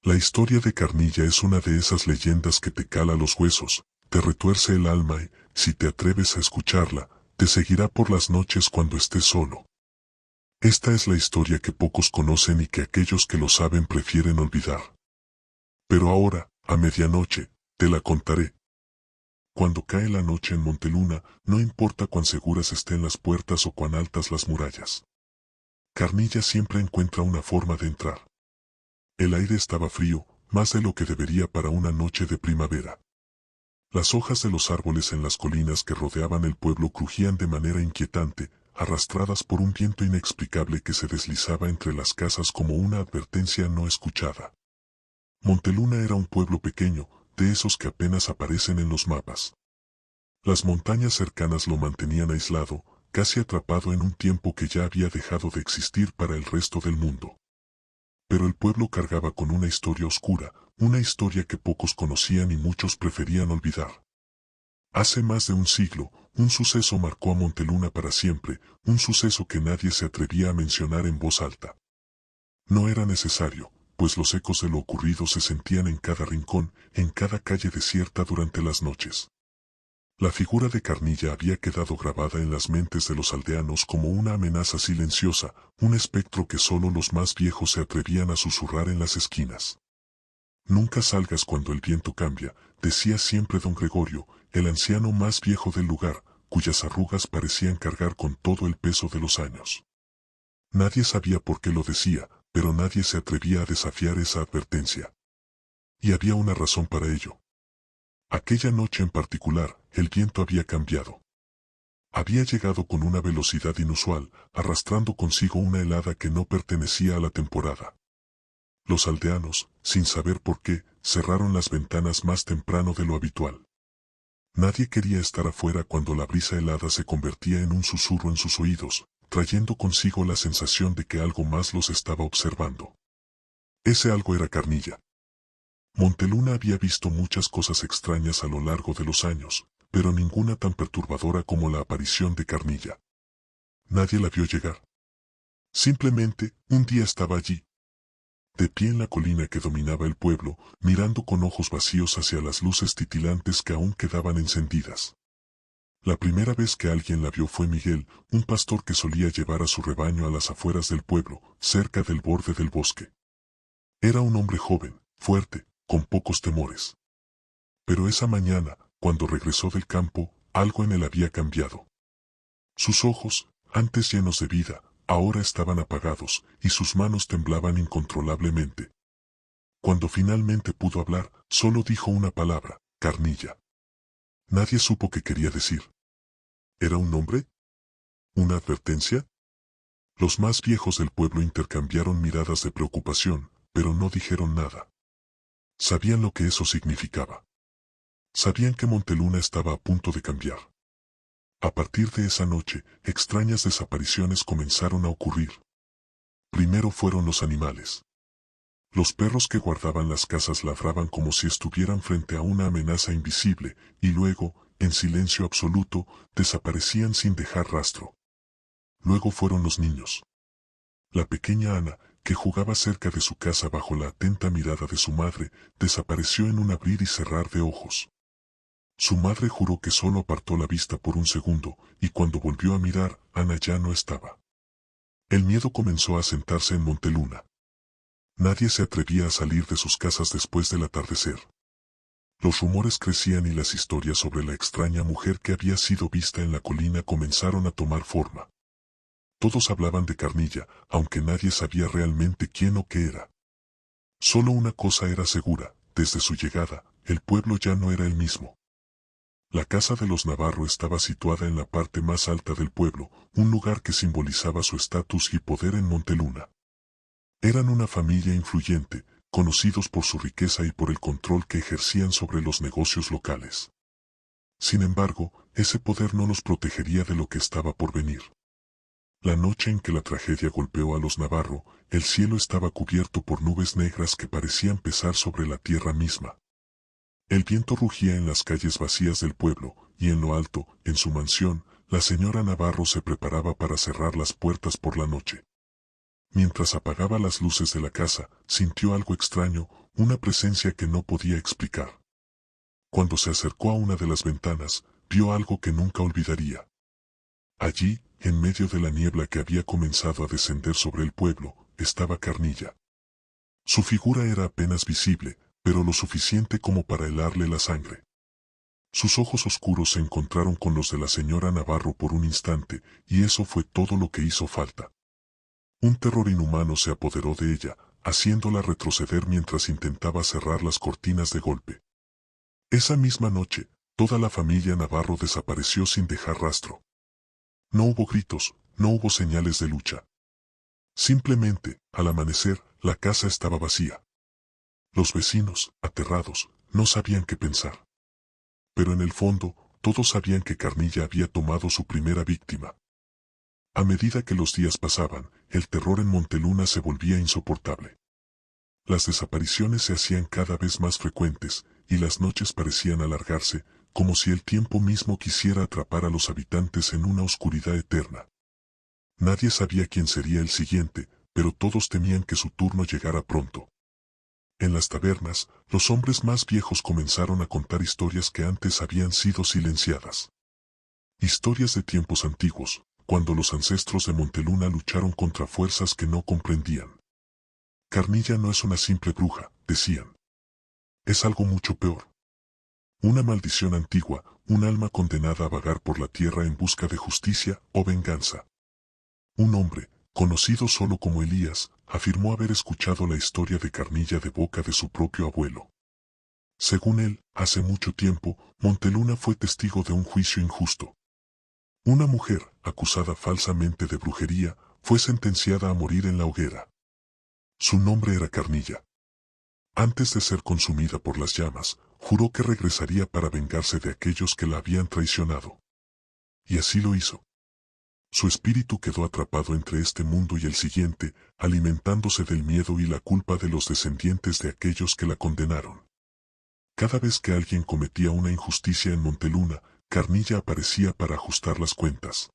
La historia de Carnilla es una de esas leyendas que te cala los huesos, te retuerce el alma y, si te atreves a escucharla, te seguirá por las noches cuando estés solo. Esta es la historia que pocos conocen y que aquellos que lo saben prefieren olvidar. Pero ahora, a medianoche, te la contaré. Cuando cae la noche en Monteluna, no importa cuán seguras estén las puertas o cuán altas las murallas. Carnilla siempre encuentra una forma de entrar. El aire estaba frío, más de lo que debería para una noche de primavera. Las hojas de los árboles en las colinas que rodeaban el pueblo crujían de manera inquietante, arrastradas por un viento inexplicable que se deslizaba entre las casas como una advertencia no escuchada. Monteluna era un pueblo pequeño, de esos que apenas aparecen en los mapas. Las montañas cercanas lo mantenían aislado, casi atrapado en un tiempo que ya había dejado de existir para el resto del mundo. Pero el pueblo cargaba con una historia oscura, una historia que pocos conocían y muchos preferían olvidar. Hace más de un siglo, un suceso marcó a Monteluna para siempre, un suceso que nadie se atrevía a mencionar en voz alta. No era necesario, pues los ecos de lo ocurrido se sentían en cada rincón, en cada calle desierta durante las noches. La figura de Carnilla había quedado grabada en las mentes de los aldeanos como una amenaza silenciosa, un espectro que solo los más viejos se atrevían a susurrar en las esquinas. Nunca salgas cuando el viento cambia, decía siempre don Gregorio, el anciano más viejo del lugar, cuyas arrugas parecían cargar con todo el peso de los años. Nadie sabía por qué lo decía, pero nadie se atrevía a desafiar esa advertencia. Y había una razón para ello. Aquella noche en particular, el viento había cambiado. Había llegado con una velocidad inusual, arrastrando consigo una helada que no pertenecía a la temporada. Los aldeanos, sin saber por qué, cerraron las ventanas más temprano de lo habitual. Nadie quería estar afuera cuando la brisa helada se convertía en un susurro en sus oídos, trayendo consigo la sensación de que algo más los estaba observando. Ese algo era Carnilla. Monteluna había visto muchas cosas extrañas a lo largo de los años, pero ninguna tan perturbadora como la aparición de Carnilla. Nadie la vio llegar. Simplemente, un día estaba allí, de pie en la colina que dominaba el pueblo, mirando con ojos vacíos hacia las luces titilantes que aún quedaban encendidas. La primera vez que alguien la vio fue Miguel, un pastor que solía llevar a su rebaño a las afueras del pueblo, cerca del borde del bosque. Era un hombre joven, fuerte, con pocos temores. Pero esa mañana, cuando regresó del campo, algo en él había cambiado. Sus ojos, antes llenos de vida, ahora estaban apagados, y sus manos temblaban incontrolablemente. Cuando finalmente pudo hablar, solo dijo una palabra: Carnilla. Nadie supo qué quería decir. ¿Era un nombre? ¿Una advertencia? Los más viejos del pueblo intercambiaron miradas de preocupación, pero no dijeron nada. Sabían lo que eso significaba. Sabían que Monteluna estaba a punto de cambiar. A partir de esa noche, extrañas desapariciones comenzaron a ocurrir. Primero fueron los animales. Los perros que guardaban las casas ladraban como si estuvieran frente a una amenaza invisible, y luego, en silencio absoluto, desaparecían sin dejar rastro. Luego fueron los niños. La pequeña Ana, que jugaba cerca de su casa bajo la atenta mirada de su madre, desapareció en un abrir y cerrar de ojos. Su madre juró que solo apartó la vista por un segundo, y cuando volvió a mirar, Ana ya no estaba. El miedo comenzó a sentarse en Monteluna. Nadie se atrevía a salir de sus casas después del atardecer. Los rumores crecían y las historias sobre la extraña mujer que había sido vista en la colina comenzaron a tomar forma. Todos hablaban de Carnilla, aunque nadie sabía realmente quién o qué era. Solo una cosa era segura: desde su llegada, el pueblo ya no era el mismo. La casa de los Navarro estaba situada en la parte más alta del pueblo, un lugar que simbolizaba su estatus y poder en Monteluna. Eran una familia influyente, conocidos por su riqueza y por el control que ejercían sobre los negocios locales. Sin embargo, ese poder no los protegería de lo que estaba por venir. La noche en que la tragedia golpeó a los Navarro, el cielo estaba cubierto por nubes negras que parecían pesar sobre la tierra misma. El viento rugía en las calles vacías del pueblo, y en lo alto, en su mansión, la señora Navarro se preparaba para cerrar las puertas por la noche. Mientras apagaba las luces de la casa, sintió algo extraño, una presencia que no podía explicar. Cuando se acercó a una de las ventanas, vio algo que nunca olvidaría. Allí, en medio de la niebla que había comenzado a descender sobre el pueblo, estaba Carnilla. Su figura era apenas visible, pero lo suficiente como para helarle la sangre. Sus ojos oscuros se encontraron con los de la señora Navarro por un instante, y eso fue todo lo que hizo falta. Un terror inhumano se apoderó de ella, haciéndola retroceder mientras intentaba cerrar las cortinas de golpe. Esa misma noche, toda la familia Navarro desapareció sin dejar rastro. No hubo gritos, no hubo señales de lucha. Simplemente, al amanecer, la casa estaba vacía. Los vecinos, aterrados, no sabían qué pensar. Pero en el fondo, todos sabían que Carnilla había tomado su primera víctima. A medida que los días pasaban, el terror en Monteluna se volvía insoportable. Las desapariciones se hacían cada vez más frecuentes, y las noches parecían alargarse, como si el tiempo mismo quisiera atrapar a los habitantes en una oscuridad eterna. Nadie sabía quién sería el siguiente, pero todos temían que su turno llegara pronto. En las tabernas, los hombres más viejos comenzaron a contar historias que antes habían sido silenciadas. Historias de tiempos antiguos, cuando los ancestros de Monteluna lucharon contra fuerzas que no comprendían. Carnilla no es una simple bruja, decían. Es algo mucho peor. Una maldición antigua, un alma condenada a vagar por la tierra en busca de justicia o venganza. Un hombre, conocido solo como Elías, afirmó haber escuchado la historia de Carnilla de boca de su propio abuelo. Según él, hace mucho tiempo, Monteluna fue testigo de un juicio injusto. Una mujer, acusada falsamente de brujería, fue sentenciada a morir en la hoguera. Su nombre era Carnilla. Antes de ser consumida por las llamas, juró que regresaría para vengarse de aquellos que la habían traicionado. Y así lo hizo. Su espíritu quedó atrapado entre este mundo y el siguiente, alimentándose del miedo y la culpa de los descendientes de aquellos que la condenaron. Cada vez que alguien cometía una injusticia en Monteluna, Carnilla aparecía para ajustar las cuentas.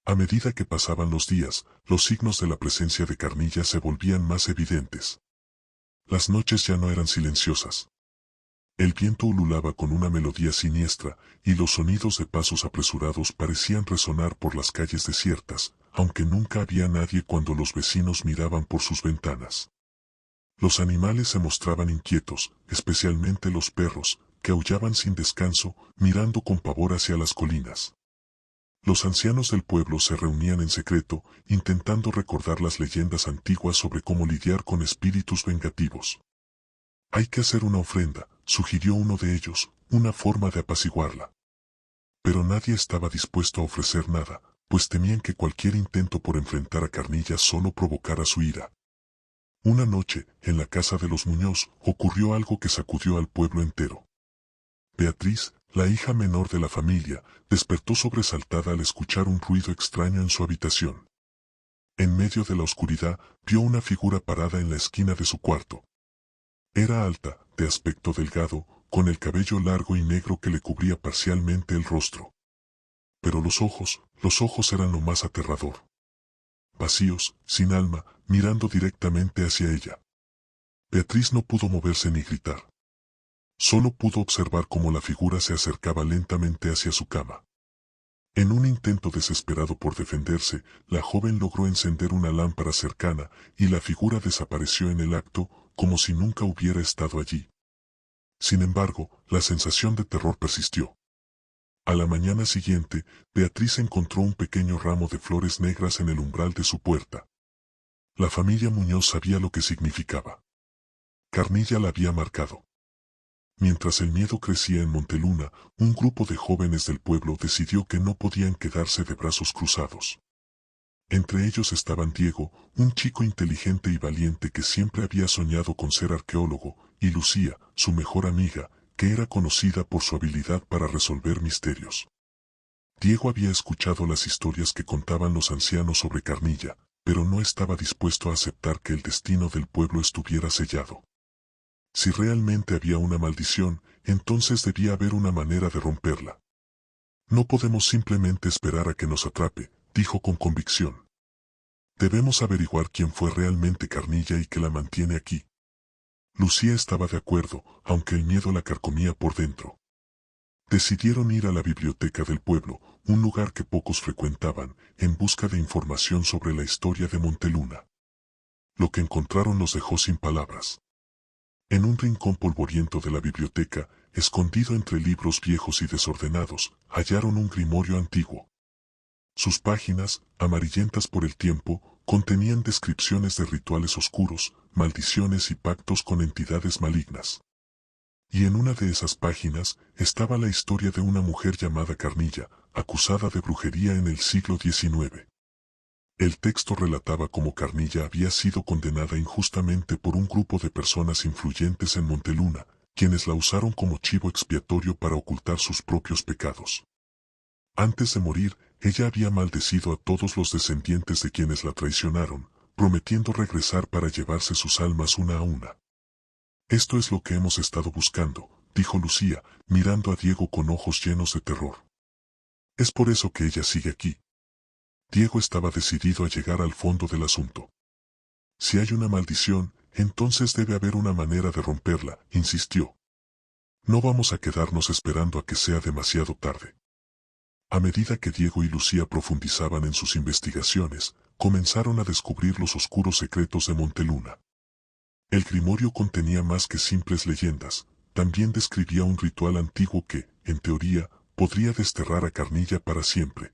A medida que pasaban los días, los signos de la presencia de Carnilla se volvían más evidentes. Las noches ya no eran silenciosas. El viento ululaba con una melodía siniestra, y los sonidos de pasos apresurados parecían resonar por las calles desiertas, aunque nunca había nadie cuando los vecinos miraban por sus ventanas. Los animales se mostraban inquietos, especialmente los perros, que aullaban sin descanso, mirando con pavor hacia las colinas. Los ancianos del pueblo se reunían en secreto, intentando recordar las leyendas antiguas sobre cómo lidiar con espíritus vengativos. Hay que hacer una ofrenda, sugirió uno de ellos, una forma de apaciguarla. Pero nadie estaba dispuesto a ofrecer nada, pues temían que cualquier intento por enfrentar a Carnilla solo provocara su ira. Una noche, en la casa de los Muñoz, ocurrió algo que sacudió al pueblo entero. Beatriz, la hija menor de la familia, despertó sobresaltada al escuchar un ruido extraño en su habitación. En medio de la oscuridad, vio una figura parada en la esquina de su cuarto. Era alta, de aspecto delgado, con el cabello largo y negro que le cubría parcialmente el rostro. Pero los ojos eran lo más aterrador. Vacíos, sin alma, mirando directamente hacia ella. Beatriz no pudo moverse ni gritar. Solo pudo observar cómo la figura se acercaba lentamente hacia su cama. En un intento desesperado por defenderse, la joven logró encender una lámpara cercana, y la figura desapareció en el acto, como si nunca hubiera estado allí. Sin embargo, la sensación de terror persistió. A la mañana siguiente, Beatriz encontró un pequeño ramo de flores negras en el umbral de su puerta. La familia Muñoz sabía lo que significaba. Carnilla la había marcado. Mientras el miedo crecía en Monteluna, un grupo de jóvenes del pueblo decidió que no podían quedarse de brazos cruzados. Entre ellos estaban Diego, un chico inteligente y valiente que siempre había soñado con ser arqueólogo, y Lucía, su mejor amiga, que era conocida por su habilidad para resolver misterios. Diego había escuchado las historias que contaban los ancianos sobre Carnilla, pero no estaba dispuesto a aceptar que el destino del pueblo estuviera sellado. Si realmente había una maldición, entonces debía haber una manera de romperla. No podemos simplemente esperar a que nos atrape, dijo con convicción. Debemos averiguar quién fue realmente Carnilla y que la mantiene aquí. Lucía estaba de acuerdo, aunque el miedo la carcomía por dentro. Decidieron ir a la biblioteca del pueblo, un lugar que pocos frecuentaban, en busca de información sobre la historia de Monteluna. Lo que encontraron los dejó sin palabras. En un rincón polvoriento de la biblioteca, escondido entre libros viejos y desordenados, hallaron un grimorio antiguo. Sus páginas, amarillentas por el tiempo, contenían descripciones de rituales oscuros, maldiciones y pactos con entidades malignas. Y en una de esas páginas estaba la historia de una mujer llamada Carnilla, acusada de brujería en el siglo XIX. El texto relataba cómo Carnilla había sido condenada injustamente por un grupo de personas influyentes en Monteluna, quienes la usaron como chivo expiatorio para ocultar sus propios pecados. Antes de morir, ella había maldecido a todos los descendientes de quienes la traicionaron, prometiendo regresar para llevarse sus almas una a una. Esto es lo que hemos estado buscando, dijo Lucía, mirando a Diego con ojos llenos de terror. Es por eso que ella sigue aquí. Diego estaba decidido a llegar al fondo del asunto. Si hay una maldición, entonces debe haber una manera de romperla, insistió. No vamos a quedarnos esperando a que sea demasiado tarde. A medida que Diego y Lucía profundizaban en sus investigaciones, comenzaron a descubrir los oscuros secretos de Monteluna. El grimorio contenía más que simples leyendas, también describía un ritual antiguo que, en teoría, podría desterrar a Carnilla para siempre.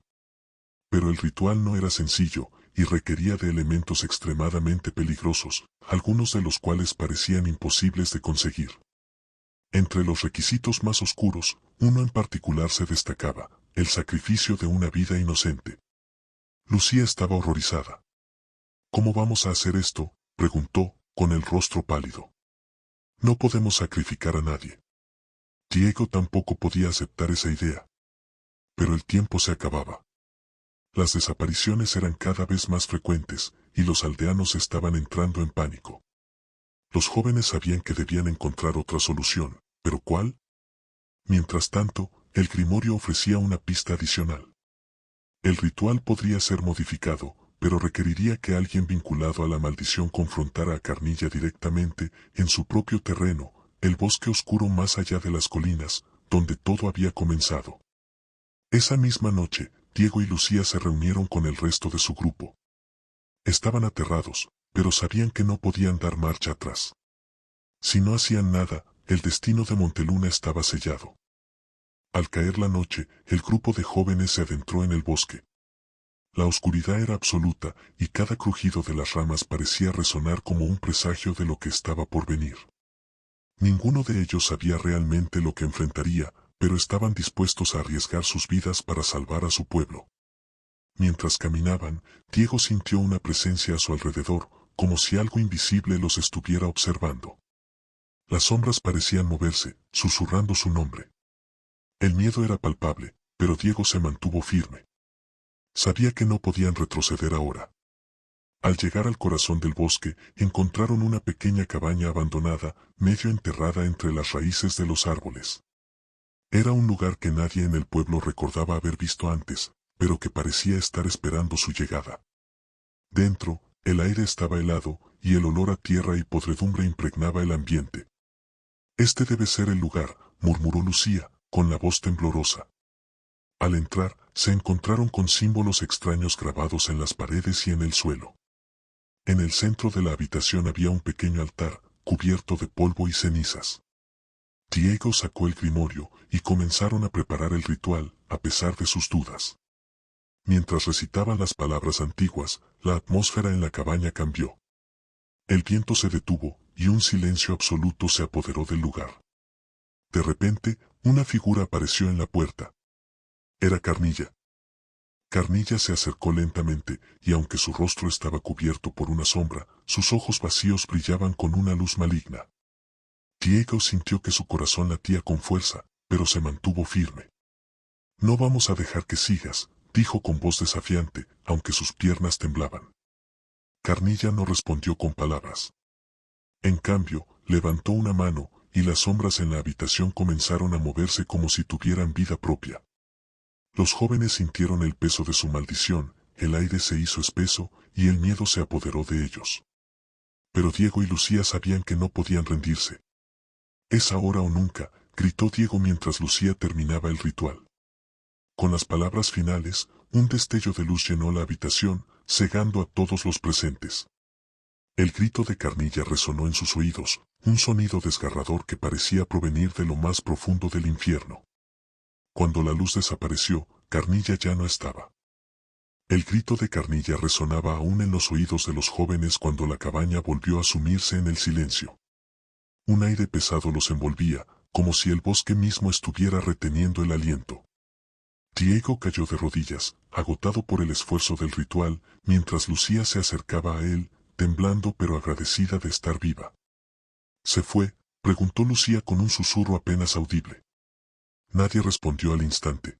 Pero el ritual no era sencillo, y requería de elementos extremadamente peligrosos, algunos de los cuales parecían imposibles de conseguir. Entre los requisitos más oscuros, uno en particular se destacaba, el sacrificio de una vida inocente. Lucía estaba horrorizada. ¿Cómo vamos a hacer esto?, preguntó, con el rostro pálido. No podemos sacrificar a nadie. Diego tampoco podía aceptar esa idea. Pero el tiempo se acababa. Las desapariciones eran cada vez más frecuentes, y los aldeanos estaban entrando en pánico. Los jóvenes sabían que debían encontrar otra solución, ¿pero cuál? Mientras tanto, el grimorio ofrecía una pista adicional. El ritual podría ser modificado, pero requeriría que alguien vinculado a la maldición confrontara a Carnilla directamente, en su propio terreno, el bosque oscuro más allá de las colinas, donde todo había comenzado. Esa misma noche, Diego y Lucía se reunieron con el resto de su grupo. Estaban aterrados, pero sabían que no podían dar marcha atrás. Si no hacían nada, el destino de Monteluna estaba sellado. Al caer la noche, el grupo de jóvenes se adentró en el bosque. La oscuridad era absoluta, y cada crujido de las ramas parecía resonar como un presagio de lo que estaba por venir. Ninguno de ellos sabía realmente lo que enfrentaría, pero estaban dispuestos a arriesgar sus vidas para salvar a su pueblo. Mientras caminaban, Diego sintió una presencia a su alrededor, como si algo invisible los estuviera observando. Las sombras parecían moverse, susurrando su nombre. El miedo era palpable, pero Diego se mantuvo firme. Sabía que no podían retroceder ahora. Al llegar al corazón del bosque, encontraron una pequeña cabaña abandonada, medio enterrada entre las raíces de los árboles. Era un lugar que nadie en el pueblo recordaba haber visto antes, pero que parecía estar esperando su llegada. Dentro, el aire estaba helado, y el olor a tierra y podredumbre impregnaba el ambiente. Este debe ser el lugar, murmuró Lucía, con la voz temblorosa. Al entrar, se encontraron con símbolos extraños grabados en las paredes y en el suelo. En el centro de la habitación había un pequeño altar, cubierto de polvo y cenizas. Diego sacó el grimorio, y comenzaron a preparar el ritual, a pesar de sus dudas. Mientras recitaban las palabras antiguas, la atmósfera en la cabaña cambió. El viento se detuvo, y un silencio absoluto se apoderó del lugar. De repente, una figura apareció en la puerta. Era Carnilla. Carnilla se acercó lentamente, y aunque su rostro estaba cubierto por una sombra, sus ojos vacíos brillaban con una luz maligna. Diego sintió que su corazón latía con fuerza, pero se mantuvo firme. No vamos a dejar que sigas, dijo con voz desafiante, aunque sus piernas temblaban. Carnilla no respondió con palabras. En cambio, levantó una mano, y las sombras en la habitación comenzaron a moverse como si tuvieran vida propia. Los jóvenes sintieron el peso de su maldición, el aire se hizo espeso, y el miedo se apoderó de ellos. Pero Diego y Lucía sabían que no podían rendirse. «Es ahora o nunca», gritó Diego mientras Lucía terminaba el ritual. Con las palabras finales, un destello de luz llenó la habitación, cegando a todos los presentes. El grito de Carnilla resonó en sus oídos, un sonido desgarrador que parecía provenir de lo más profundo del infierno. Cuando la luz desapareció, Carnilla ya no estaba. El grito de Carnilla resonaba aún en los oídos de los jóvenes cuando la cabaña volvió a sumirse en el silencio. Un aire pesado los envolvía, como si el bosque mismo estuviera reteniendo el aliento. Diego cayó de rodillas, agotado por el esfuerzo del ritual, mientras Lucía se acercaba a él, temblando pero agradecida de estar viva. ¿Se fue?, preguntó Lucía con un susurro apenas audible. Nadie respondió al instante.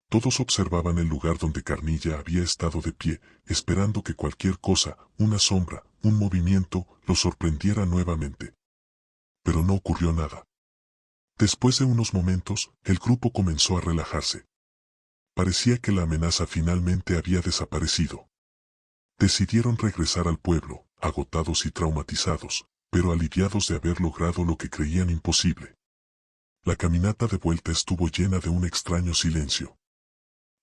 Todos observaban el lugar donde Carnilla había estado de pie, esperando que cualquier cosa, una sombra, un movimiento, lo sorprendiera nuevamente. Pero no ocurrió nada. Después de unos momentos, el grupo comenzó a relajarse. Parecía que la amenaza finalmente había desaparecido. Decidieron regresar al pueblo, agotados y traumatizados, pero aliviados de haber logrado lo que creían imposible. La caminata de vuelta estuvo llena de un extraño silencio.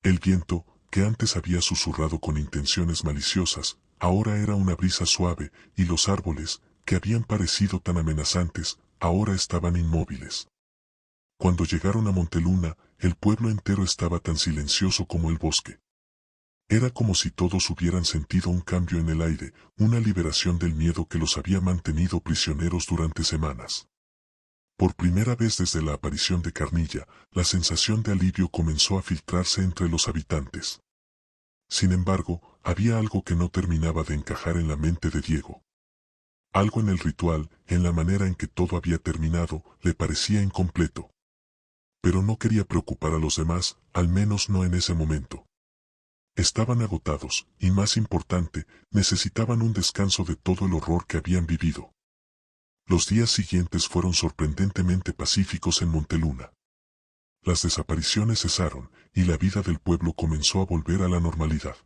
El viento, que antes había susurrado con intenciones maliciosas, ahora era una brisa suave, y los árboles, que habían parecido tan amenazantes, ahora estaban inmóviles. Cuando llegaron a Monteluna, el pueblo entero estaba tan silencioso como el bosque. Era como si todos hubieran sentido un cambio en el aire, una liberación del miedo que los había mantenido prisioneros durante semanas. Por primera vez desde la aparición de Carnilla, la sensación de alivio comenzó a filtrarse entre los habitantes. Sin embargo, había algo que no terminaba de encajar en la mente de Diego. Algo en el ritual, en la manera en que todo había terminado, le parecía incompleto. Pero no quería preocupar a los demás, al menos no en ese momento. Estaban agotados, y más importante, necesitaban un descanso de todo el horror que habían vivido. Los días siguientes fueron sorprendentemente pacíficos en Monteluna. Las desapariciones cesaron, y la vida del pueblo comenzó a volver a la normalidad.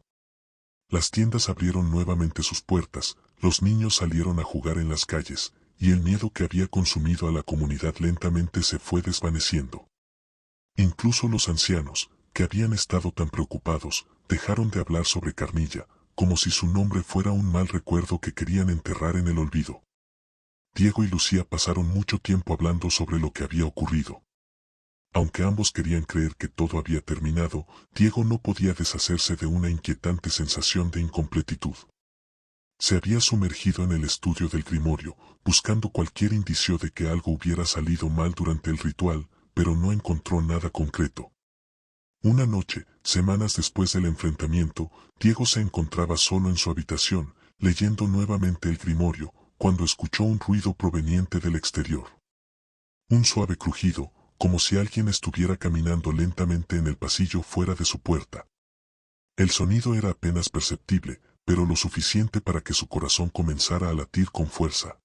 Las tiendas abrieron nuevamente sus puertas, los niños salieron a jugar en las calles, y el miedo que había consumido a la comunidad lentamente se fue desvaneciendo. Incluso los ancianos, que habían estado tan preocupados, dejaron de hablar sobre Carnilla, como si su nombre fuera un mal recuerdo que querían enterrar en el olvido. Diego y Lucía pasaron mucho tiempo hablando sobre lo que había ocurrido. Aunque ambos querían creer que todo había terminado, Diego no podía deshacerse de una inquietante sensación de incompletitud. Se había sumergido en el estudio del grimorio, buscando cualquier indicio de que algo hubiera salido mal durante el ritual, pero no encontró nada concreto. Una noche, semanas después del enfrentamiento, Diego se encontraba solo en su habitación, leyendo nuevamente el grimorio, cuando escuchó un ruido proveniente del exterior. Un suave crujido, como si alguien estuviera caminando lentamente en el pasillo fuera de su puerta. El sonido era apenas perceptible, pero lo suficiente para que su corazón comenzara a latir con fuerza.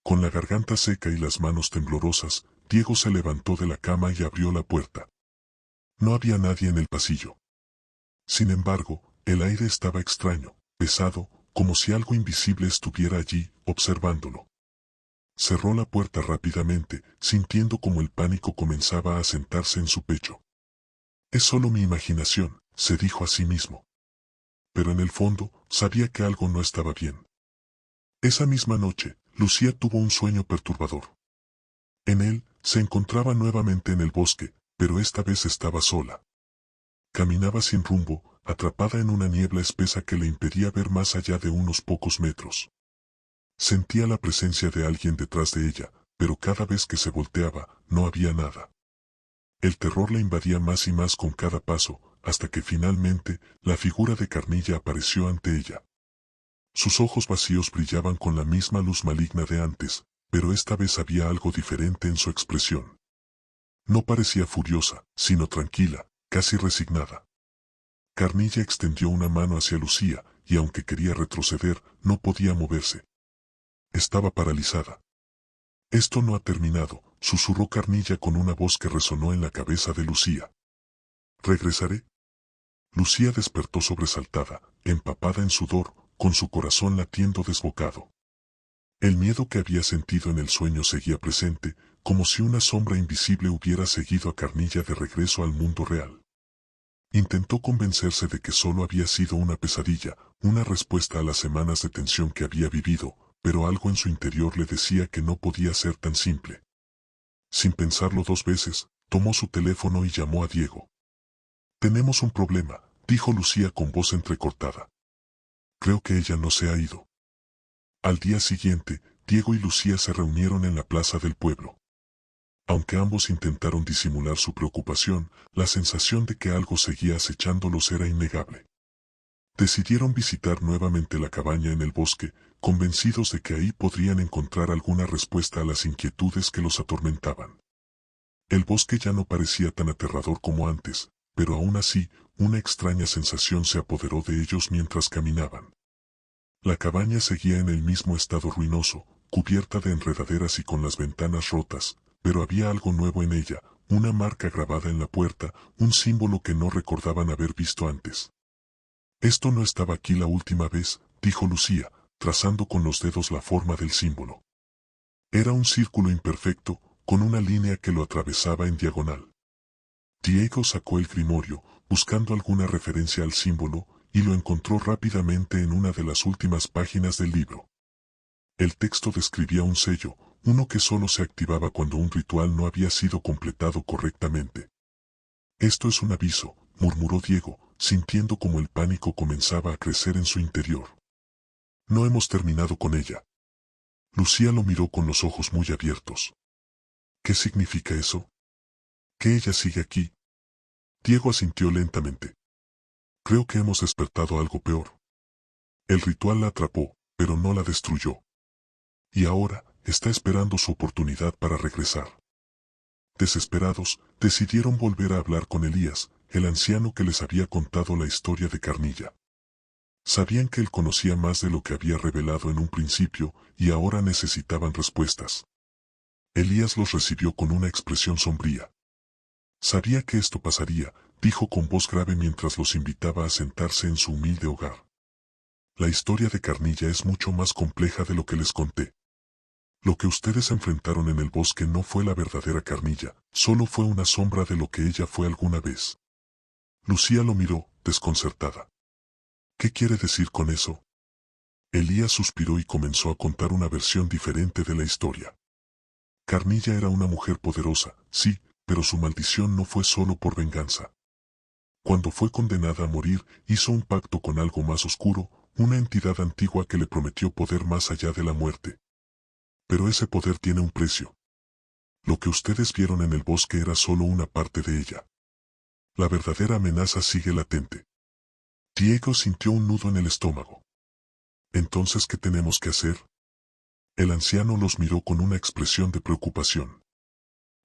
Con la garganta seca y las manos temblorosas, Diego se levantó de la cama y abrió la puerta. No había nadie en el pasillo. Sin embargo, el aire estaba extraño, pesado, como si algo invisible estuviera allí, observándolo. Cerró la puerta rápidamente, sintiendo como el pánico comenzaba a asentarse en su pecho. «Es solo mi imaginación», se dijo a sí mismo. Pero en el fondo, sabía que algo no estaba bien. Esa misma noche, Lucía tuvo un sueño perturbador. En él, se encontraba nuevamente en el bosque, pero esta vez estaba sola. Caminaba sin rumbo, atrapada en una niebla espesa que le impedía ver más allá de unos pocos metros. Sentía la presencia de alguien detrás de ella, pero cada vez que se volteaba, no había nada. El terror la invadía más y más con cada paso, hasta que finalmente, la figura de Carnilla apareció ante ella. Sus ojos vacíos brillaban con la misma luz maligna de antes, pero esta vez había algo diferente en su expresión. No parecía furiosa, sino tranquila, casi resignada. Carnilla extendió una mano hacia Lucía, y aunque quería retroceder, no podía moverse. Estaba paralizada. «Esto no ha terminado», susurró Carnilla con una voz que resonó en la cabeza de Lucía. «¿Regresaré?». Lucía despertó sobresaltada, empapada en sudor, con su corazón latiendo desbocado. El miedo que había sentido en el sueño seguía presente, como si una sombra invisible hubiera seguido a Carmilla de regreso al mundo real. Intentó convencerse de que solo había sido una pesadilla, una respuesta a las semanas de tensión que había vivido, pero algo en su interior le decía que no podía ser tan simple. Sin pensarlo dos veces, tomó su teléfono y llamó a Diego. «Tenemos un problema», dijo Lucía con voz entrecortada. «Creo que ella no se ha ido». Al día siguiente, Diego y Lucía se reunieron en la plaza del pueblo. Aunque ambos intentaron disimular su preocupación, la sensación de que algo seguía acechándolos era innegable. Decidieron visitar nuevamente la cabaña en el bosque, convencidos de que ahí podrían encontrar alguna respuesta a las inquietudes que los atormentaban. El bosque ya no parecía tan aterrador como antes, pero aún así, una extraña sensación se apoderó de ellos mientras caminaban. La cabaña seguía en el mismo estado ruinoso, cubierta de enredaderas y con las ventanas rotas, pero había algo nuevo en ella, una marca grabada en la puerta, un símbolo que no recordaban haber visto antes. «Esto no estaba aquí la última vez», dijo Lucía, trazando con los dedos la forma del símbolo. Era un círculo imperfecto, con una línea que lo atravesaba en diagonal. Diego sacó el grimorio, buscando alguna referencia al símbolo, y lo encontró rápidamente en una de las últimas páginas del libro. El texto describía un sello, uno que solo se activaba cuando un ritual no había sido completado correctamente. «Esto es un aviso», murmuró Diego, sintiendo como el pánico comenzaba a crecer en su interior. «No hemos terminado con ella». Lucía lo miró con los ojos muy abiertos. «¿Qué significa eso? ¿Que ella sigue aquí?» Diego asintió lentamente. «Creo que hemos despertado algo peor. El ritual la atrapó, pero no la destruyó. Y ahora, está esperando su oportunidad para regresar». Desesperados, decidieron volver a hablar con Elías, el anciano que les había contado la historia de Carmilla. Sabían que él conocía más de lo que había revelado en un principio, y ahora necesitaban respuestas. Elías los recibió con una expresión sombría. «Sabía que esto pasaría», dijo con voz grave mientras los invitaba a sentarse en su humilde hogar. «La historia de Carmilla es mucho más compleja de lo que les conté. Lo que ustedes enfrentaron en el bosque no fue la verdadera Carmilla, solo fue una sombra de lo que ella fue alguna vez». Lucía lo miró, desconcertada. «¿Qué quiere decir con eso?». Elías suspiró y comenzó a contar una versión diferente de la historia. Carmilla era una mujer poderosa, sí, pero su maldición no fue solo por venganza. Cuando fue condenada a morir, hizo un pacto con algo más oscuro, una entidad antigua que le prometió poder más allá de la muerte. Pero ese poder tiene un precio. Lo que ustedes vieron en el bosque era solo una parte de ella. La verdadera amenaza sigue latente. Diego sintió un nudo en el estómago. «¿Entonces qué tenemos que hacer?». El anciano los miró con una expresión de preocupación.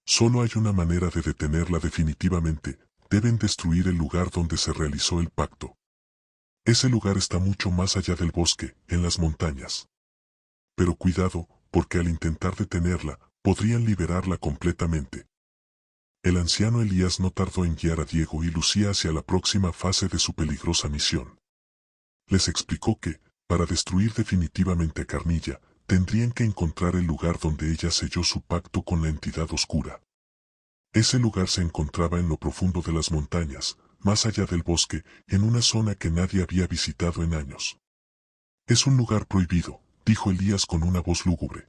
«Solo hay una manera de detenerla definitivamente, deben destruir el lugar donde se realizó el pacto. Ese lugar está mucho más allá del bosque, en las montañas. Pero cuidado, porque al intentar detenerla, podrían liberarla completamente». El anciano Elías no tardó en guiar a Diego y Lucía hacia la próxima fase de su peligrosa misión. Les explicó que, para destruir definitivamente a Carmilla, tendrían que encontrar el lugar donde ella selló su pacto con la entidad oscura. Ese lugar se encontraba en lo profundo de las montañas, más allá del bosque, en una zona que nadie había visitado en años. «Es un lugar prohibido», dijo Elías con una voz lúgubre.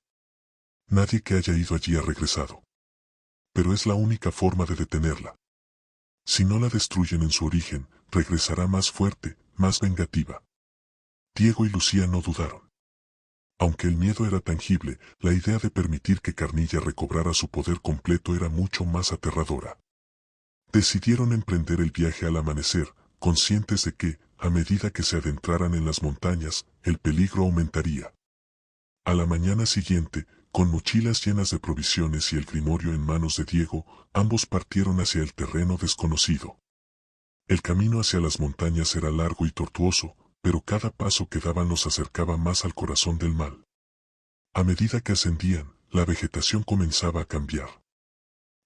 «Nadie que haya ido allí ha regresado. Pero es la única forma de detenerla. Si no la destruyen en su origen, regresará más fuerte, más vengativa». Diego y Lucía no dudaron. Aunque el miedo era tangible, la idea de permitir que Carmilla recobrara su poder completo era mucho más aterradora. Decidieron emprender el viaje al amanecer, conscientes de que, a medida que se adentraran en las montañas, el peligro aumentaría. A la mañana siguiente, con mochilas llenas de provisiones y el grimorio en manos de Diego, ambos partieron hacia el terreno desconocido. El camino hacia las montañas era largo y tortuoso, pero cada paso que daban los acercaba más al corazón del mal. A medida que ascendían, la vegetación comenzaba a cambiar.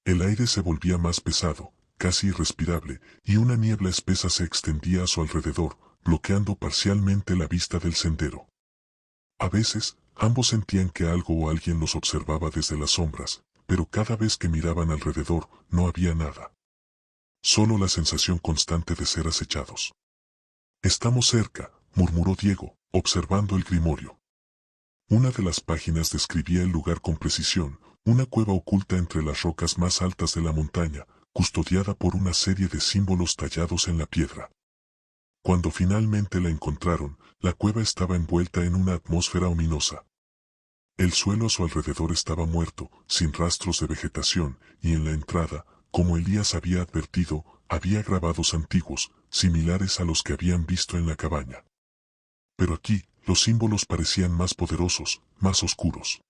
El aire se volvía más pesado, casi irrespirable, y una niebla espesa se extendía a su alrededor, bloqueando parcialmente la vista del sendero. A veces, ambos sentían que algo o alguien los observaba desde las sombras, pero cada vez que miraban alrededor, no había nada. Solo la sensación constante de ser acechados. Estamos cerca, murmuró Diego, observando el grimorio. Una de las páginas describía el lugar con precisión, una cueva oculta entre las rocas más altas de la montaña, custodiada por una serie de símbolos tallados en la piedra. Cuando finalmente la encontraron, la cueva estaba envuelta en una atmósfera ominosa. El suelo a su alrededor estaba muerto, sin rastros de vegetación, y en la entrada, como Elías había advertido, había grabados antiguos, similares a los que habían visto en la cabaña. Pero aquí, los símbolos parecían más poderosos, más oscuros.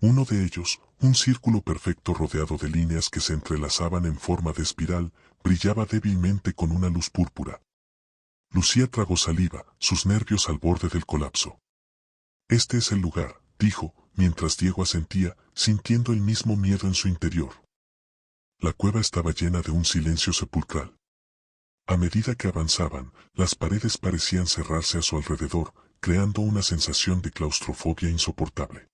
Uno de ellos, un círculo perfecto rodeado de líneas que se entrelazaban en forma de espiral, brillaba débilmente con una luz púrpura. Lucía tragó saliva, sus nervios al borde del colapso. Este es el lugar, dijo, mientras Diego asentía, sintiendo el mismo miedo en su interior. La cueva estaba llena de un silencio sepulcral. A medida que avanzaban, las paredes parecían cerrarse a su alrededor, creando una sensación de claustrofobia insoportable.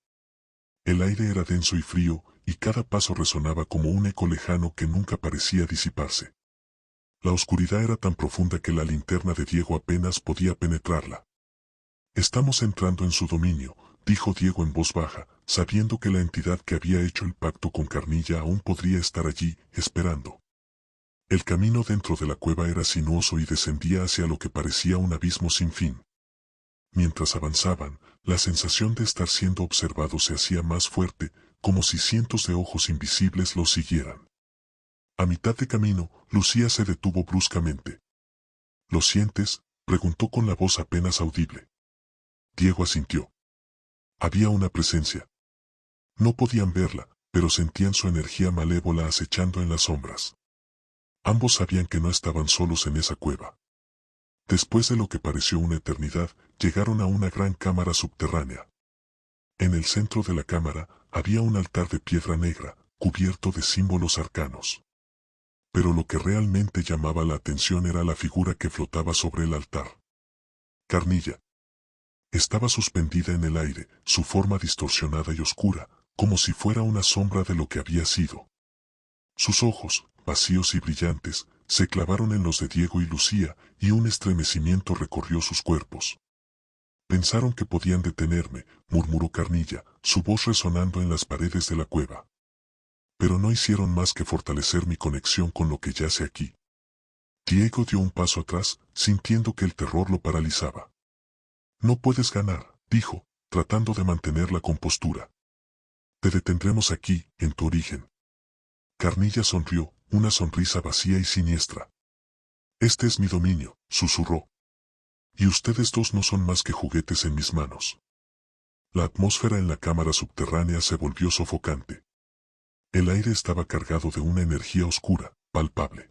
El aire era denso y frío, y cada paso resonaba como un eco lejano que nunca parecía disiparse. La oscuridad era tan profunda que la linterna de Diego apenas podía penetrarla. Estamos entrando en su dominio, dijo Diego en voz baja, sabiendo que la entidad que había hecho el pacto con Carnilla aún podría estar allí, esperando. El camino dentro de la cueva era sinuoso y descendía hacia lo que parecía un abismo sin fin. Mientras avanzaban, la sensación de estar siendo observados se hacía más fuerte, como si cientos de ojos invisibles los siguieran. A mitad de camino, Lucía se detuvo bruscamente. ¿Lo sientes?, preguntó con la voz apenas audible. Diego asintió. Había una presencia. No podían verla, pero sentían su energía malévola acechando en las sombras. Ambos sabían que no estaban solos en esa cueva. Después de lo que pareció una eternidad, llegaron a una gran cámara subterránea. En el centro de la cámara había un altar de piedra negra, cubierto de símbolos arcanos. Pero lo que realmente llamaba la atención era la figura que flotaba sobre el altar. Carnilla. Estaba suspendida en el aire, su forma distorsionada y oscura, como si fuera una sombra de lo que había sido. Sus ojos, vacíos y brillantes, se clavaron en los de Diego y Lucía, y un estremecimiento recorrió sus cuerpos. Pensaron que podían detenerme, murmuró Carnilla, su voz resonando en las paredes de la cueva. Pero no hicieron más que fortalecer mi conexión con lo que yace aquí. Diego dio un paso atrás, sintiendo que el terror lo paralizaba. No puedes ganar, dijo, tratando de mantener la compostura. Te detendremos aquí, en tu origen. Carnilla sonrió, una sonrisa vacía y siniestra. Este es mi dominio, susurró. Y ustedes dos no son más que juguetes en mis manos. La atmósfera en la cámara subterránea se volvió sofocante. El aire estaba cargado de una energía oscura, palpable.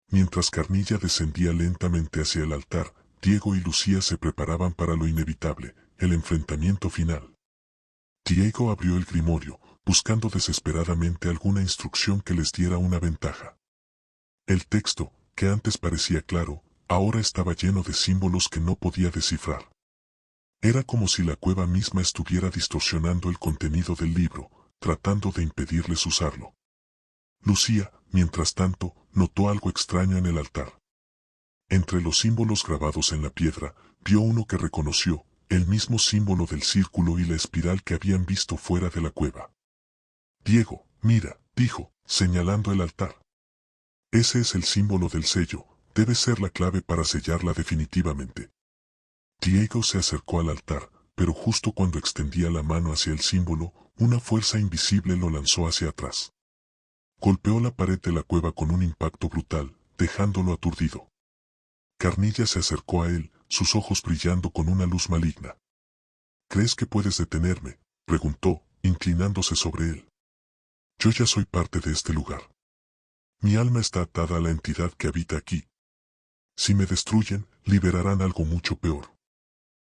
Mientras Carnilla descendía lentamente hacia el altar, Diego y Lucía se preparaban para lo inevitable, el enfrentamiento final. Diego abrió el grimorio, buscando desesperadamente alguna instrucción que les diera una ventaja. El texto, que antes parecía claro, ahora estaba lleno de símbolos que no podía descifrar. Era como si la cueva misma estuviera distorsionando el contenido del libro, tratando de impedirles usarlo. Lucía, mientras tanto, notó algo extraño en el altar. Entre los símbolos grabados en la piedra, vio uno que reconoció, el mismo símbolo del círculo y la espiral que habían visto fuera de la cueva. Diego, mira, dijo, señalando el altar. Ese es el símbolo del sello, debe ser la clave para sellarla definitivamente. Diego se acercó al altar, pero justo cuando extendía la mano hacia el símbolo, una fuerza invisible lo lanzó hacia atrás. Golpeó la pared de la cueva con un impacto brutal, dejándolo aturdido. Carnilla se acercó a él, sus ojos brillando con una luz maligna. ¿Crees que puedes detenerme?, preguntó, inclinándose sobre él. Yo ya soy parte de este lugar. Mi alma está atada a la entidad que habita aquí. Si me destruyen, liberarán algo mucho peor.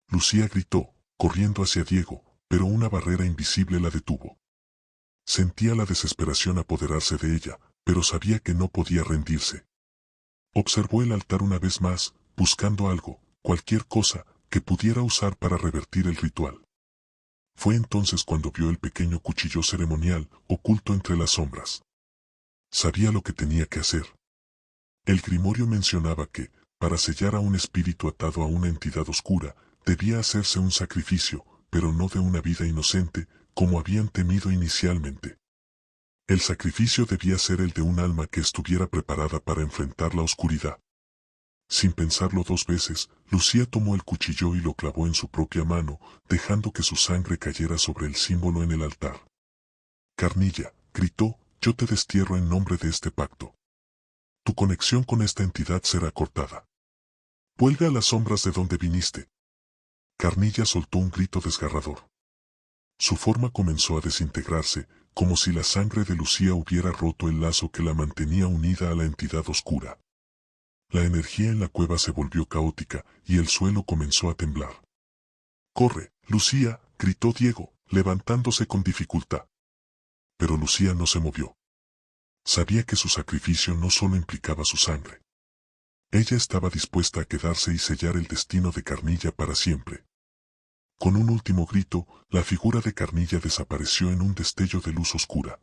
Lucía gritó, corriendo hacia Diego, pero una barrera invisible la detuvo. Sentía la desesperación apoderarse de ella, pero sabía que no podía rendirse. Observó el altar una vez más, buscando algo, cualquier cosa, que pudiera usar para revertir el ritual. Fue entonces cuando vio el pequeño cuchillo ceremonial oculto entre las sombras. Sabía lo que tenía que hacer. El grimorio mencionaba que, para sellar a un espíritu atado a una entidad oscura, debía hacerse un sacrificio, pero no de una vida inocente, como habían temido inicialmente. El sacrificio debía ser el de un alma que estuviera preparada para enfrentar la oscuridad. Sin pensarlo dos veces, Lucía tomó el cuchillo y lo clavó en su propia mano, dejando que su sangre cayera sobre el símbolo en el altar. Carnilla, gritó, yo te destierro en nombre de este pacto. Tu conexión con esta entidad será cortada. Vuelve a las sombras de donde viniste. Carnilla soltó un grito desgarrador. Su forma comenzó a desintegrarse, como si la sangre de Lucía hubiera roto el lazo que la mantenía unida a la entidad oscura. La energía en la cueva se volvió caótica y el suelo comenzó a temblar. ¡Corre, Lucía!, gritó Diego, levantándose con dificultad. Pero Lucía no se movió. Sabía que su sacrificio no solo implicaba su sangre. Ella estaba dispuesta a quedarse y sellar el destino de Carnilla para siempre. Con un último grito, la figura de Carnilla desapareció en un destello de luz oscura.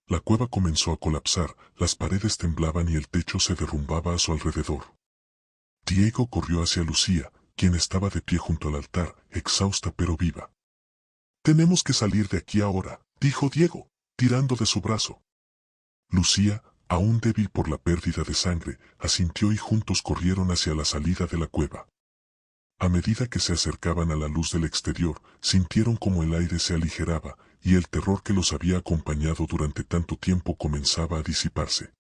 La cueva comenzó a colapsar, las paredes temblaban y el techo se derrumbaba a su alrededor. Diego corrió hacia Lucía, quien estaba de pie junto al altar, exhausta pero viva. «Tenemos que salir de aquí ahora», dijo Diego, tirando de su brazo. Lucía, aún débil por la pérdida de sangre, asintió y juntos corrieron hacia la salida de la cueva. A medida que se acercaban a la luz del exterior, sintieron como el aire se aligeraba, y el terror que los había acompañado durante tanto tiempo comenzaba a disiparse.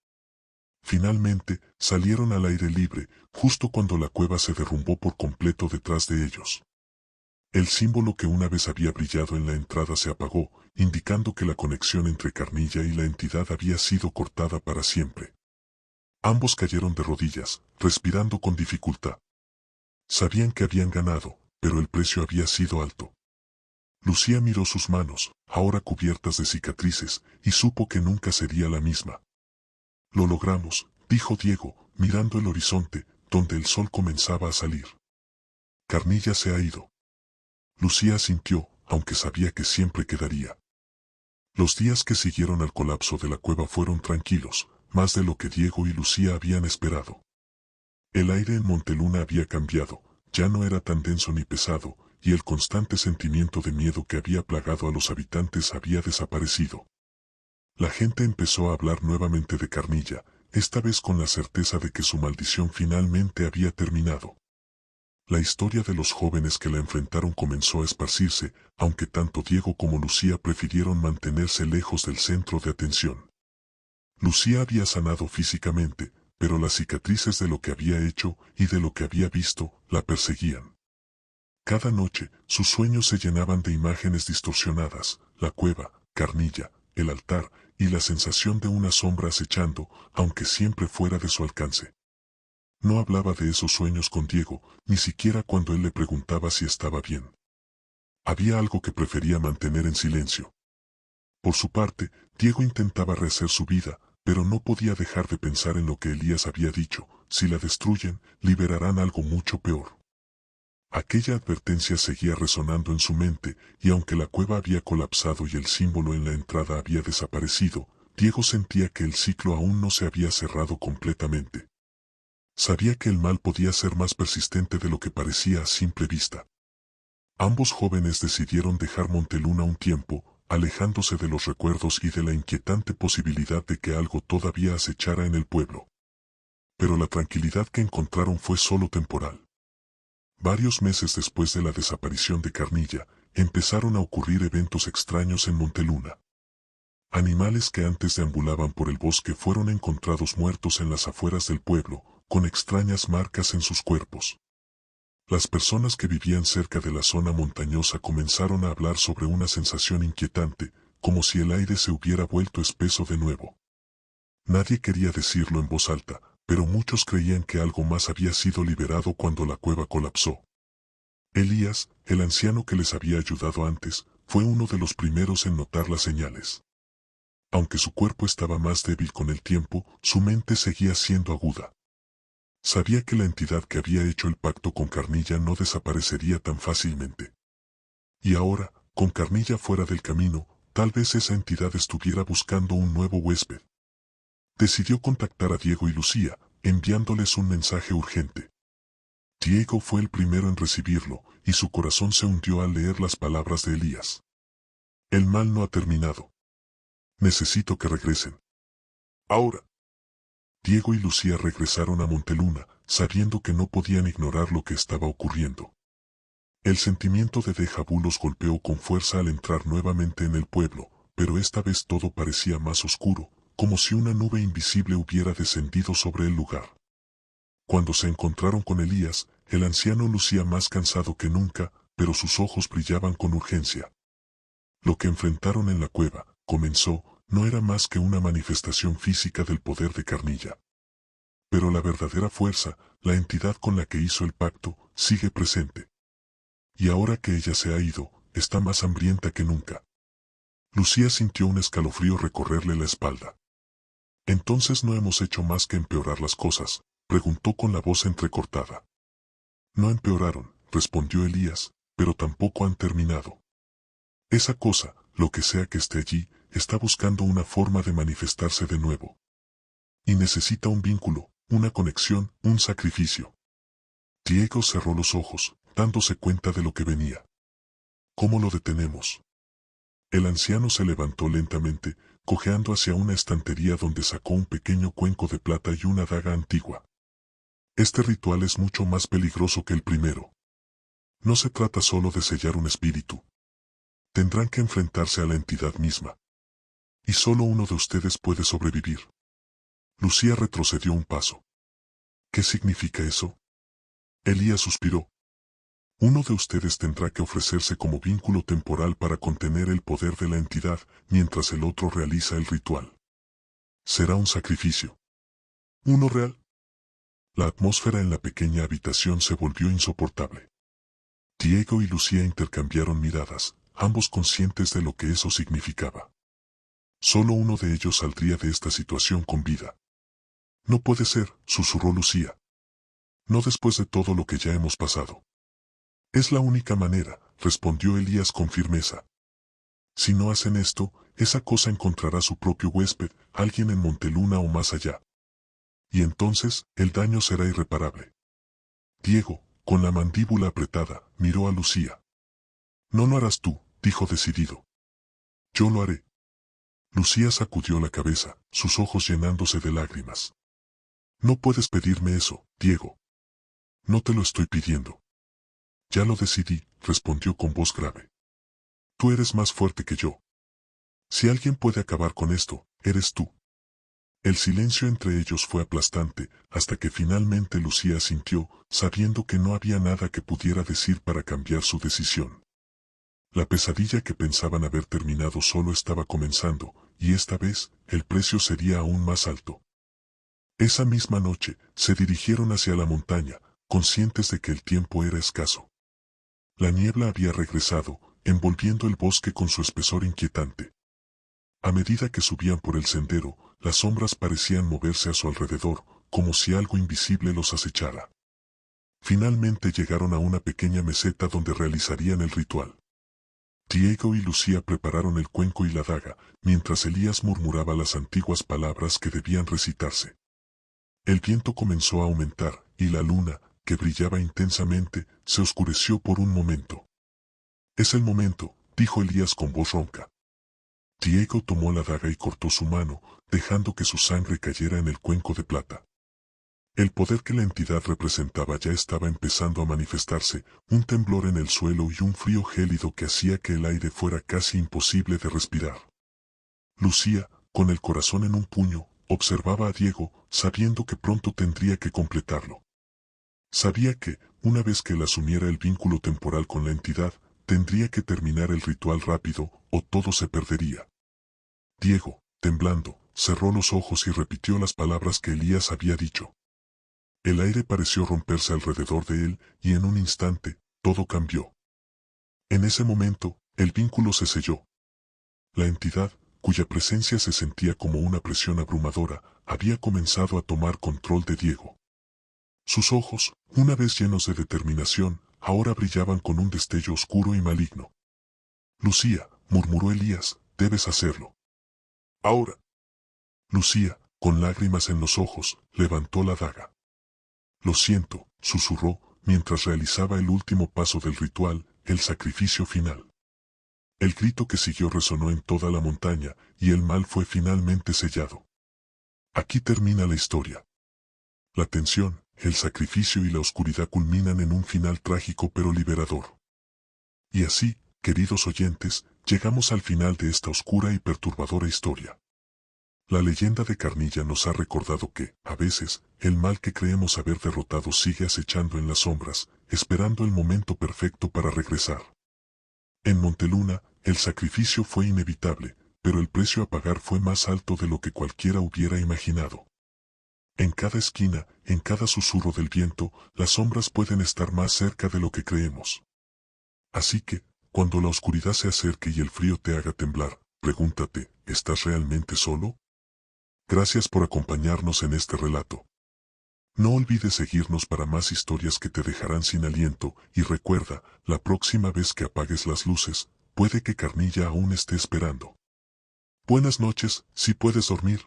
Finalmente, salieron al aire libre, justo cuando la cueva se derrumbó por completo detrás de ellos. El símbolo que una vez había brillado en la entrada se apagó, indicando que la conexión entre Carnilla y la entidad había sido cortada para siempre. Ambos cayeron de rodillas, respirando con dificultad. Sabían que habían ganado, pero el precio había sido alto. Lucía miró sus manos, ahora cubiertas de cicatrices, y supo que nunca sería la misma. «Lo logramos», dijo Diego, mirando el horizonte, donde el sol comenzaba a salir. «Carnilla se ha ido». Lucía asintió, aunque sabía que siempre quedaría. Los días que siguieron al colapso de la cueva fueron tranquilos, más de lo que Diego y Lucía habían esperado. El aire en Monteluna había cambiado, ya no era tan denso ni pesado, y el constante sentimiento de miedo que había plagado a los habitantes había desaparecido. La gente empezó a hablar nuevamente de Carnilla, esta vez con la certeza de que su maldición finalmente había terminado. La historia de los jóvenes que la enfrentaron comenzó a esparcirse, aunque tanto Diego como Lucía prefirieron mantenerse lejos del centro de atención. Lucía había sanado físicamente, pero las cicatrices de lo que había hecho y de lo que había visto la perseguían. Cada noche, sus sueños se llenaban de imágenes distorsionadas, la cueva, Carnilla, el altar, y la sensación de una sombra acechando, aunque siempre fuera de su alcance. No hablaba de esos sueños con Diego, ni siquiera cuando él le preguntaba si estaba bien. Había algo que prefería mantener en silencio. Por su parte, Diego intentaba rehacer su vida, pero no podía dejar de pensar en lo que Elías había dicho: si la destruyen, liberarán algo mucho peor. Aquella advertencia seguía resonando en su mente, y aunque la cueva había colapsado y el símbolo en la entrada había desaparecido, Diego sentía que el ciclo aún no se había cerrado completamente. Sabía que el mal podía ser más persistente de lo que parecía a simple vista. Ambos jóvenes decidieron dejar Monteluna un tiempo, alejándose de los recuerdos y de la inquietante posibilidad de que algo todavía acechara en el pueblo. Pero la tranquilidad que encontraron fue solo temporal. Varios meses después de la desaparición de Carnilla, empezaron a ocurrir eventos extraños en Monteluna. Animales que antes deambulaban por el bosque fueron encontrados muertos en las afueras del pueblo, con extrañas marcas en sus cuerpos. Las personas que vivían cerca de la zona montañosa comenzaron a hablar sobre una sensación inquietante, como si el aire se hubiera vuelto espeso de nuevo. Nadie quería decirlo en voz alta, pero muchos creían que algo más había sido liberado cuando la cueva colapsó. Elías, el anciano que les había ayudado antes, fue uno de los primeros en notar las señales. Aunque su cuerpo estaba más débil con el tiempo, su mente seguía siendo aguda. Sabía que la entidad que había hecho el pacto con Carnilla no desaparecería tan fácilmente. Y ahora, con Carnilla fuera del camino, tal vez esa entidad estuviera buscando un nuevo huésped. Decidió contactar a Diego y Lucía, enviándoles un mensaje urgente. Diego fue el primero en recibirlo, y su corazón se hundió al leer las palabras de Elías. El mal no ha terminado. Necesito que regresen. Ahora. Diego y Lucía regresaron a Monteluna, sabiendo que no podían ignorar lo que estaba ocurriendo. El sentimiento de déjà vu los golpeó con fuerza al entrar nuevamente en el pueblo, pero esta vez todo parecía más oscuro, como si una nube invisible hubiera descendido sobre el lugar. Cuando se encontraron con Elías, el anciano lucía más cansado que nunca, pero sus ojos brillaban con urgencia. Lo que enfrentaron en la cueva, comenzó, no era más que una manifestación física del poder de Carnilla. Pero la verdadera fuerza, la entidad con la que hizo el pacto, sigue presente. Y ahora que ella se ha ido, está más hambrienta que nunca. Lucía sintió un escalofrío recorrerle la espalda. «¿Entonces no hemos hecho más que empeorar las cosas?», preguntó con la voz entrecortada. «No empeoraron», respondió Elías, «pero tampoco han terminado. Esa cosa, lo que sea que esté allí, está buscando una forma de manifestarse de nuevo. Y necesita un vínculo, una conexión, un sacrificio». Diego cerró los ojos, dándose cuenta de lo que venía. «¿Cómo lo detenemos?». El anciano se levantó lentamente, cojeando hacia una estantería donde sacó un pequeño cuenco de plata y una daga antigua. «Este ritual es mucho más peligroso que el primero. No se trata solo de sellar un espíritu. Tendrán que enfrentarse a la entidad misma. Y solo uno de ustedes puede sobrevivir». Lucía retrocedió un paso. «¿Qué significa eso?». Elías suspiró. «Uno de ustedes tendrá que ofrecerse como vínculo temporal para contener el poder de la entidad, mientras el otro realiza el ritual. Será un sacrificio. ¿Uno real?». La atmósfera en la pequeña habitación se volvió insoportable. Diego y Lucía intercambiaron miradas, ambos conscientes de lo que eso significaba. Solo uno de ellos saldría de esta situación con vida. «No puede ser», susurró Lucía. «No después de todo lo que ya hemos pasado». «Es la única manera», respondió Elías con firmeza. «Si no hacen esto, esa cosa encontrará su propio huésped, alguien en Monteluna o más allá. Y entonces, el daño será irreparable». Diego, con la mandíbula apretada, miró a Lucía. «No lo harás tú», dijo decidido. «Yo lo haré». Lucía sacudió la cabeza, sus ojos llenándose de lágrimas. «No puedes pedirme eso, Diego. No te lo estoy pidiendo». «Ya lo decidí», respondió con voz grave. «Tú eres más fuerte que yo. Si alguien puede acabar con esto, eres tú». El silencio entre ellos fue aplastante, hasta que finalmente Lucía asintió, sabiendo que no había nada que pudiera decir para cambiar su decisión. La pesadilla que pensaban haber terminado solo estaba comenzando, y esta vez, el precio sería aún más alto. Esa misma noche, se dirigieron hacia la montaña, conscientes de que el tiempo era escaso. La niebla había regresado, envolviendo el bosque con su espesor inquietante. A medida que subían por el sendero, las sombras parecían moverse a su alrededor, como si algo invisible los acechara. Finalmente llegaron a una pequeña meseta donde realizarían el ritual. Diego y Lucía prepararon el cuenco y la daga, mientras Elías murmuraba las antiguas palabras que debían recitarse. El viento comenzó a aumentar, y la luna, que brillaba intensamente, se oscureció por un momento. «Es el momento», dijo Elías con voz ronca. Diego tomó la daga y cortó su mano, dejando que su sangre cayera en el cuenco de plata. El poder que la entidad representaba ya estaba empezando a manifestarse, un temblor en el suelo y un frío gélido que hacía que el aire fuera casi imposible de respirar. Lucía, con el corazón en un puño, observaba a Diego, sabiendo que pronto tendría que completarlo. Sabía que, una vez que él asumiera el vínculo temporal con la entidad, tendría que terminar el ritual rápido, o todo se perdería. Diego, temblando, cerró los ojos y repitió las palabras que Elías había dicho. El aire pareció romperse alrededor de él, y en un instante, todo cambió. En ese momento, el vínculo se selló. La entidad, cuya presencia se sentía como una presión abrumadora, había comenzado a tomar control de Diego. Sus ojos, una vez llenos de determinación, ahora brillaban con un destello oscuro y maligno. Lucía, murmuró Elías, debes hacerlo. Ahora. Lucía, con lágrimas en los ojos, levantó la daga. Lo siento, susurró, mientras realizaba el último paso del ritual, el sacrificio final. El grito que siguió resonó en toda la montaña, y el mal fue finalmente sellado. Aquí termina la historia. La tensión, el sacrificio y la oscuridad culminan en un final trágico pero liberador. Y así, queridos oyentes, llegamos al final de esta oscura y perturbadora historia. La leyenda de Carnilla nos ha recordado que, a veces, el mal que creemos haber derrotado sigue acechando en las sombras, esperando el momento perfecto para regresar. En Monteluna, el sacrificio fue inevitable, pero el precio a pagar fue más alto de lo que cualquiera hubiera imaginado. En cada esquina, en cada susurro del viento, las sombras pueden estar más cerca de lo que creemos. Así que, cuando la oscuridad se acerque y el frío te haga temblar, pregúntate, ¿estás realmente solo? Gracias por acompañarnos en este relato. No olvides seguirnos para más historias que te dejarán sin aliento, y recuerda, la próxima vez que apagues las luces, puede que Carnilla aún esté esperando. Buenas noches, si puedes dormir.